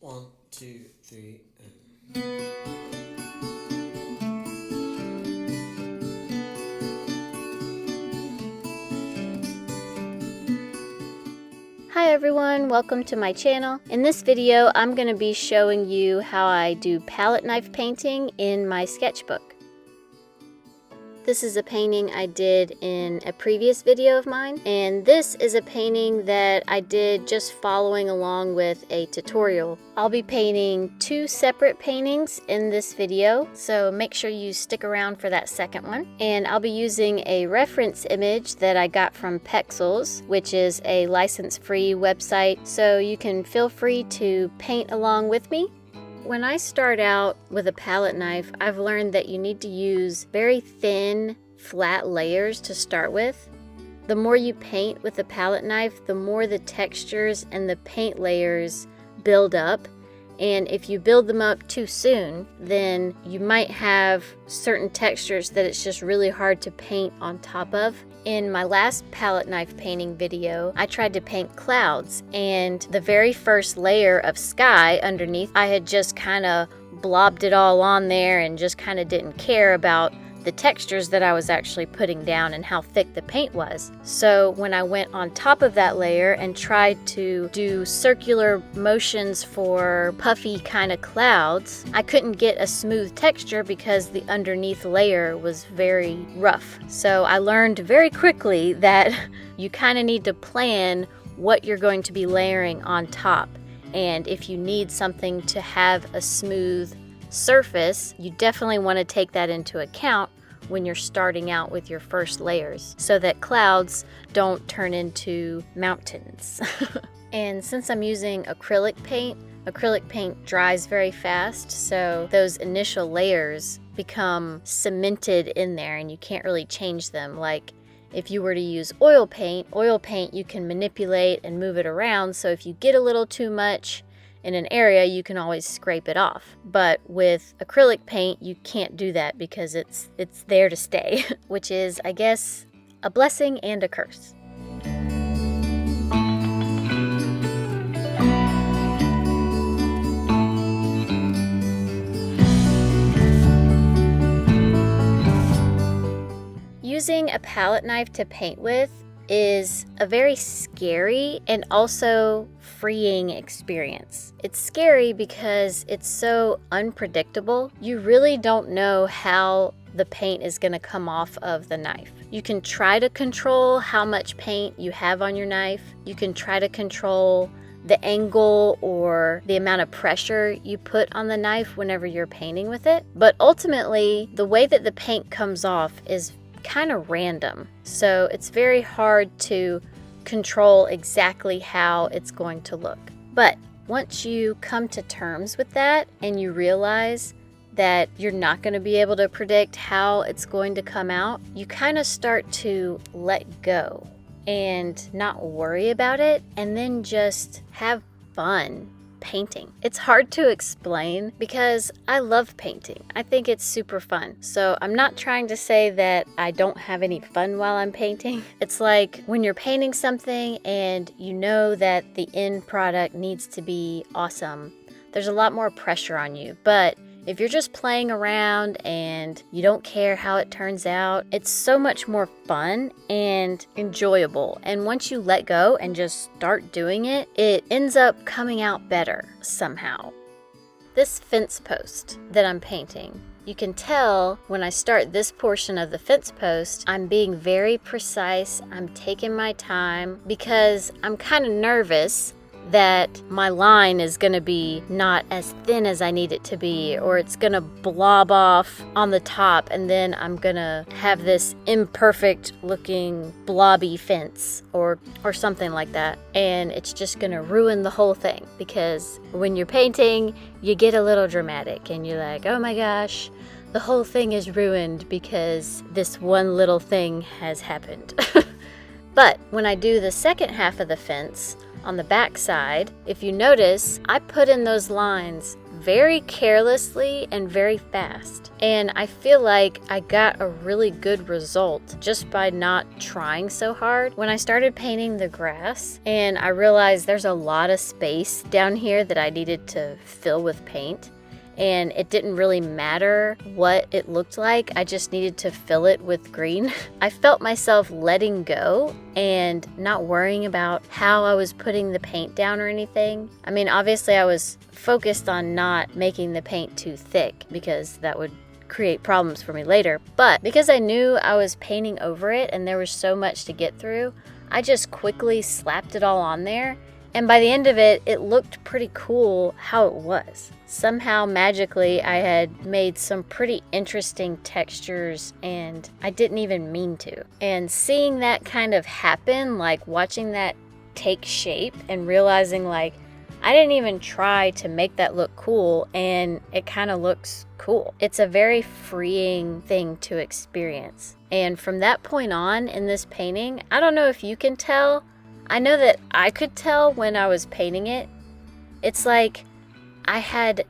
1, 2, 3, and... Hi everyone, welcome to my channel. In this video, I'm going to be showing you how I do palette knife painting in my sketchbook. This is a painting I did in a previous video of mine, and this is a painting that I did just following along with a tutorial. I'll be painting two separate paintings in this video, so make sure you stick around for that second one. And I'll be using a reference image that I got from Pexels, which is a license-free website, so you can feel free to paint along with me. When I start out with a palette knife, I've learned that you need to use very thin, flat layers to start with. The more you paint with a palette knife, the more the textures and the paint layers build up. And if you build them up too soon, then you might have certain textures that it's just really hard to paint on top of. In my last palette knife painting video, I tried to paint clouds, and the very first layer of sky underneath, I had just kind of blobbed it all on there and just kind of didn't care about the textures that I was actually putting down and how thick the paint was. So when I went on top of that layer and tried to do circular motions for puffy kind of clouds, I couldn't get a smooth texture because the underneath layer was very rough. So I learned very quickly that you kind of need to plan what you're going to be layering on top. And if you need something to have a smooth surface, you definitely want to take that into account when you're starting out with your first layers so that clouds don't turn into mountains. And since I'm using acrylic paint dries very fast, so those initial layers become cemented in there and you can't really change them. Like if you were to use oil paint you can manipulate and move it around, so if you get a little too much in an area, you can always scrape it off. But with acrylic paint, you can't do that because it's there to stay, which is, I guess, a blessing and a curse. Using a palette knife to paint with is a very scary and also freeing experience. It's scary because it's so unpredictable. You really don't know how the paint is going to come off of the knife. You can try to control how much paint you have on your knife. You can try to control the angle or the amount of pressure you put on the knife whenever you're painting with it. But ultimately, the way that the paint comes off is kind of random, so it's very hard to control exactly how it's going to look. But once you come to terms with that and you realize that you're not going to be able to predict how it's going to come out, you kind of start to let go and not worry about it, and then just have fun painting. It's hard to explain because I love painting. I think it's super fun. So I'm not trying to say that I don't have any fun while I'm painting. It's like when you're painting something and you know that the end product needs to be awesome, there's a lot more pressure on you. But if you're just playing around and you don't care how it turns out, it's so much more fun and enjoyable. And once you let go and just start doing it, it ends up coming out better somehow. This fence post that I'm painting, you can tell when I start this portion of the fence post, I'm being very precise. I'm taking my time because I'm kind of nervous that my line is going to be not as thin as I need it to be, or it's going to blob off on the top, and then I'm going to have this imperfect looking blobby fence or something like that, and it's just going to ruin the whole thing. Because when you're painting, you get a little dramatic and you're like, oh my gosh, the whole thing is ruined because this one little thing has happened. But when I do the second half of the fence, on the back side, if you notice, I put in those lines very carelessly and very fast. And I feel like I got a really good result just by not trying so hard. When I started painting the grass and I realized there's a lot of space down here that I needed to fill with paint, and it didn't really matter what it looked like, I just needed to fill it with green. I felt myself letting go and not worrying about how I was putting the paint down or anything. I mean, obviously I was focused on not making the paint too thick because that would create problems for me later. But because I knew I was painting over it and there was so much to get through, I just quickly slapped it all on there. And by the end of it, it looked pretty cool how it was. Somehow, magically, I had made some pretty interesting textures and I didn't even mean to. And seeing that kind of happen, like watching that take shape and realizing like, I didn't even try to make that look cool and it kind of looks cool. It's a very freeing thing to experience. And from that point on in this painting, I don't know if you can tell, I know that I could tell when I was painting it. It's like I had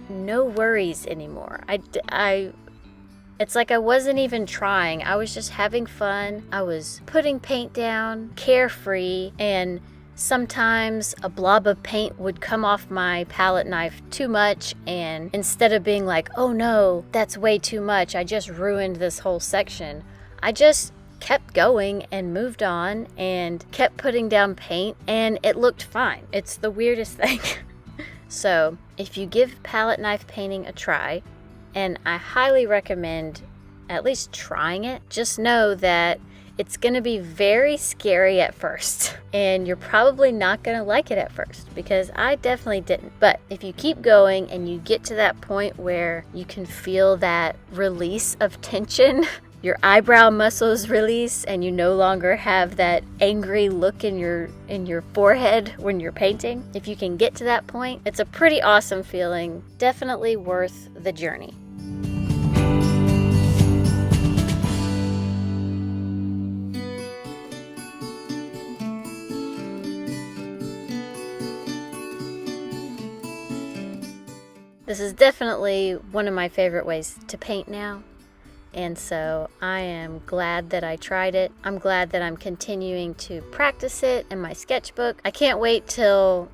no worries anymore. It's like I wasn't even trying. I was just having fun. I was putting paint down, carefree, and sometimes a blob of paint would come off my palette knife too much, and instead of being like, oh no, that's way too much, I just ruined this whole section, I just kept going and moved on and kept putting down paint and it looked fine. It's the weirdest thing. So if you give palette knife painting a try, and I highly recommend at least trying it, just know that it's gonna be very scary at first and you're probably not gonna like it at first, because I definitely didn't. But if you keep going and you get to that point where you can feel that release of tension, your eyebrow muscles release and you no longer have that angry look in your forehead when you're painting. If you can get to that point, it's a pretty awesome feeling. Definitely worth the journey. This is definitely one of my favorite ways to paint now. And so I am glad that I tried it. I'm glad that I'm continuing to practice it in my sketchbook. I can't wait till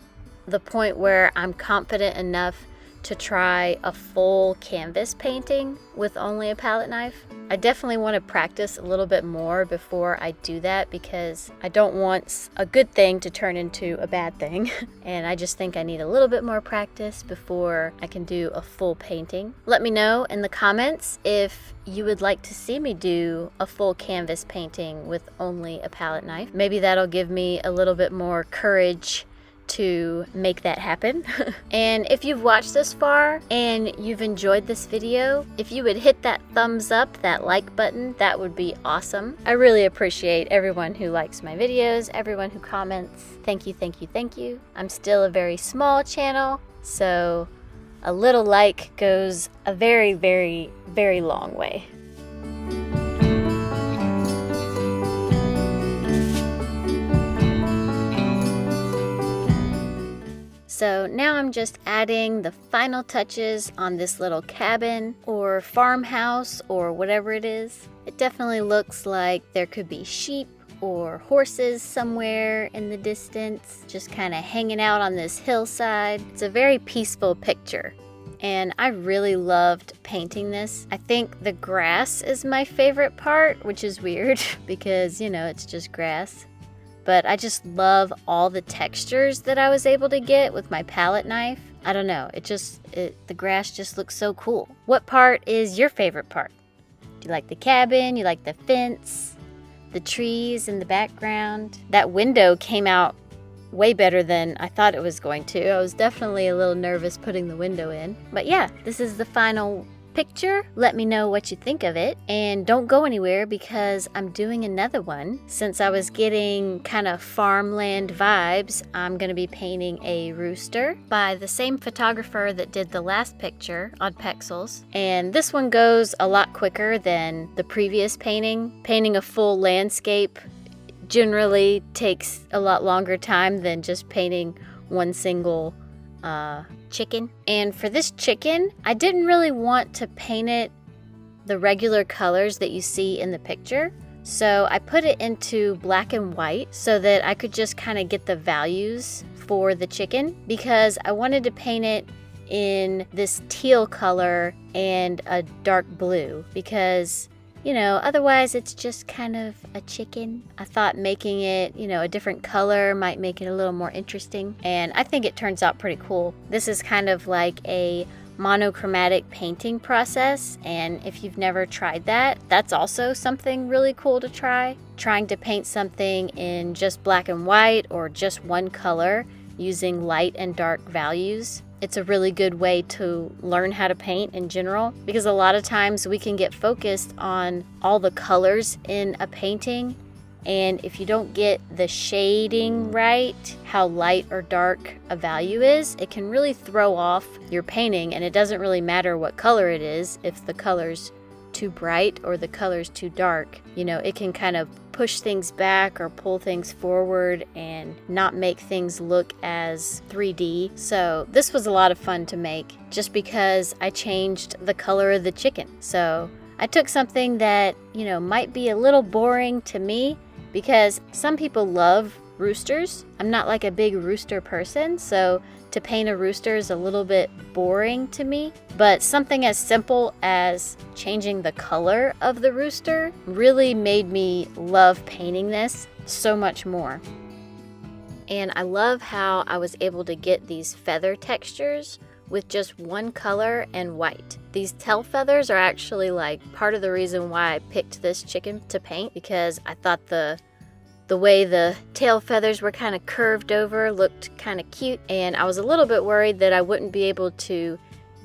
the point where I'm confident enough to try a full canvas painting with only a palette knife. I definitely want to practice a little bit more before I do that, because I don't want a good thing to turn into a bad thing. And I just think I need a little bit more practice before I can do a full painting. Let me know in the comments if you would like to see me do a full canvas painting with only a palette knife. Maybe that'll give me a little bit more courage to make that happen. And if you've watched this far and you've enjoyed this video, if you would hit that thumbs up, that like button, that would be awesome. I really appreciate everyone who likes my videos, everyone who comments. Thank you, thank you, thank you. I'm still a very small channel, so a little like goes a very, very, very long way. So now I'm just adding the final touches on this little cabin or farmhouse or whatever it is. It definitely looks like there could be sheep or horses somewhere in the distance, just kind of hanging out on this hillside. It's a very peaceful picture. And I really loved painting this. I think the grass is my favorite part, which is weird because, you know, it's just grass. But I just love all the textures that I was able to get with my palette knife. I don't know, the grass just looks so cool. What part is your favorite part? Do you like the cabin? You like the fence? The trees in the background? That window came out way better than I thought it was going to. I was definitely a little nervous putting the window in. But yeah, this is the final picture. Let me know what you think of it, and don't go anywhere because I'm doing another one. Since I was getting kind of farmland vibes, I'm going to be painting a rooster by the same photographer that did the last picture on Pexels, and this one goes a lot quicker than the previous painting. Painting a full landscape generally takes a lot longer time than just painting one single chicken. And for this chicken, I didn't really want to paint it the regular colors that you see in the picture. So I put it into black and white so that I could just kind of get the values for the chicken, because I wanted to paint it in this teal color and a dark blue, because otherwise it's just kind of a chicken. I thought making it, a different color might make it a little more interesting, and I think it turns out pretty cool. This is kind of like a monochromatic painting process, and if you've never tried that, that's also something really cool to try. Trying to paint something in just black and white or just one color using light and dark values. It's a really good way to learn how to paint in general, because a lot of times we can get focused on all the colors in a painting, and if you don't get the shading right, how light or dark a value is, it can really throw off your painting, and it doesn't really matter what color it is. If the color's too bright or the color's too dark, it can kind of push things back or pull things forward and not make things look as 3D. So this was a lot of fun to make, just because I changed the color of the chicken. So I took something that, might be a little boring to me, because some people love roosters. I'm not like a big rooster person, so to paint a rooster is a little bit boring to me. But something as simple as changing the color of the rooster really made me love painting this so much more. And I love how I was able to get these feather textures with just one color and white. These tail feathers are actually like part of the reason why I picked this chicken to paint, because I thought the way the tail feathers were kind of curved over looked kind of cute, and I was a little bit worried that I wouldn't be able to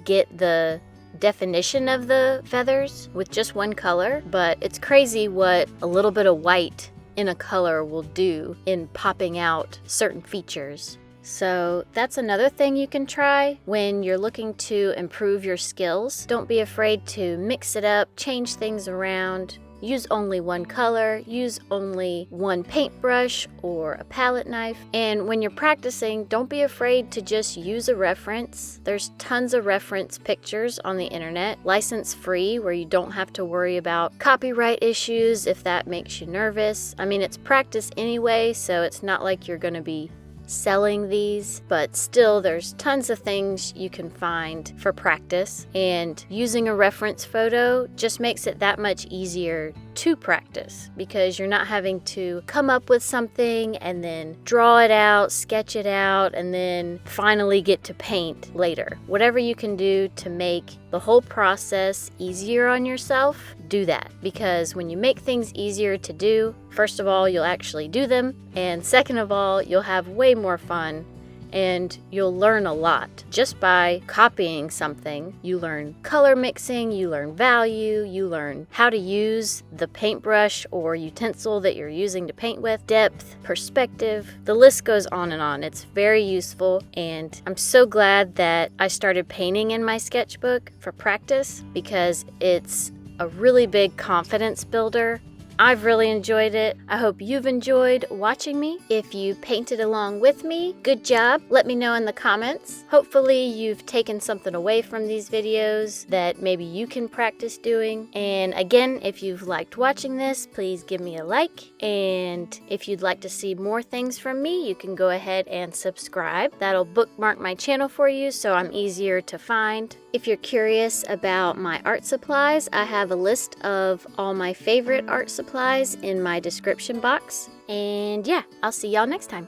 get the definition of the feathers with just one color. But it's crazy what a little bit of white in a color will do in popping out certain features. So that's another thing you can try when you're looking to improve your skills. Don't be afraid to mix it up, change things around. Use only one color, use only one paintbrush or a palette knife. And when you're practicing, don't be afraid to just use a reference. There's tons of reference pictures on the internet, license free, where you don't have to worry about copyright issues if that makes you nervous. I mean, it's practice anyway, so it's not like you're gonna be selling these, but still there's tons of things you can find for practice, and using a reference photo just makes it that much easier to practice, because you're not having to come up with something and then draw it out, sketch it out, and then finally get to paint later. Whatever you can do to make the whole process easier on yourself, do that, because when you make things easier to do, first of all, you'll actually do them, and second of all, you'll have way more fun, and you'll learn a lot. Just by copying something, you learn color mixing, you learn value, you learn how to use the paintbrush or utensil that you're using to paint with, depth, perspective, the list goes on and on. It's very useful, and I'm so glad that I started painting in my sketchbook for practice, because it's a really big confidence builder. I've really enjoyed it. I hope you've enjoyed watching me. If you painted along with me, good job. Let me know in the comments. Hopefully you've taken something away from these videos that maybe you can practice doing. And again, if you've liked watching this, please give me a like. And if you'd like to see more things from me, you can go ahead and subscribe. That'll bookmark my channel for you so I'm easier to find. If you're curious about my art supplies, I have a list of all my favorite art supplies in my description box. And yeah, I'll see y'all next time.